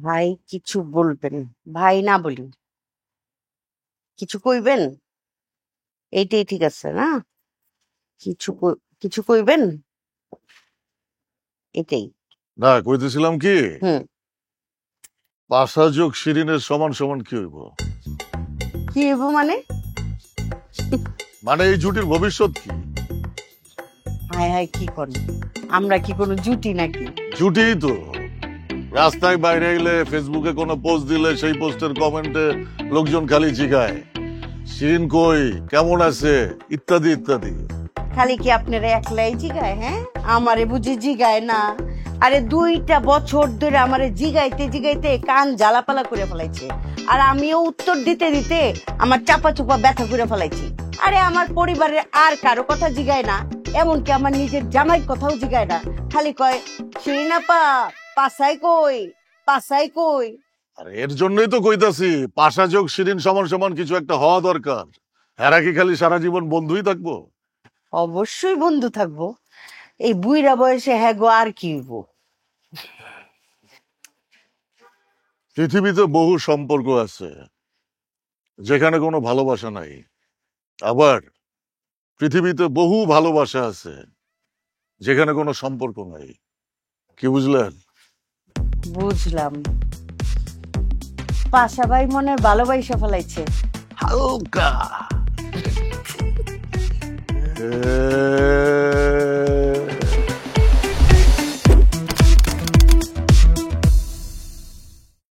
ভাই কিছু বলবেন? ভাই না বলি, কিছু কইবেন? এইটাই ঠিক আছে না? কিছু কইবেন? এটাই। না, কইতেছিলাম কি, হুম। পাশা যোগ শিরিনের সমান সমান কি হইব? কি হইব মানে? মানে এই জুটির ভবিষ্যৎ কি? হায় হায়, কি করেন? আমরা কি কোনো জুটি নাকি? জুটিই তো। রাস্তায় বাইরে গেলে, ফেসবুকে কোনো পোস্ট দিলে সেই পোস্টের কমেন্টে লোকজন খালি জিগায় শিরিন কই, কেমন আছে, ইত্যাদি ইত্যাদি। খালি কি আপনারা একলাই জিগায়? হ্যাঁ, আমারে বুঝি জিগায় না? আরে 2টা বছর ধরে আমারে জিগাইতে জিগাইতে কান জ্বালাপালা করে ফেলাইছে, আর আমিও উত্তর দিতে দিতে আমার চাপা চুপা ব্যথা করে ফেলাইছি। আরে আমার পরিবারের আর কারো কথা জিগায় না, এমনকি আমার নিজের জামাই কথাও জিগায় না। খালি কয় শিরিন আপা পাসাই কই, পাসাই কই। আর এর জন্যই তো কইতাছি পাশা যোগ শিরিন সমান সমান কিছু একটা হওয়া দরকার। এরা কি খালি সারা জীবন বন্ধুই থাকবো? অবশ্যই বন্ধু থাকবো, এই বুইরা বয়সে হ্যাঁ গো, আর কি হইব? পৃথিবীতে বহু সম্পর্ক আছে যেখানে কোনো ভালোবাসা নাই, আবার পৃথিবীতে বহু ভালোবাসা আছে যেখানে কোনো সম্পর্ক নাই। কি বুঝলেন? বুঝলাম, পাশা ভাই মনে হয় ভালোবাসা ফেলাইছে। হালকা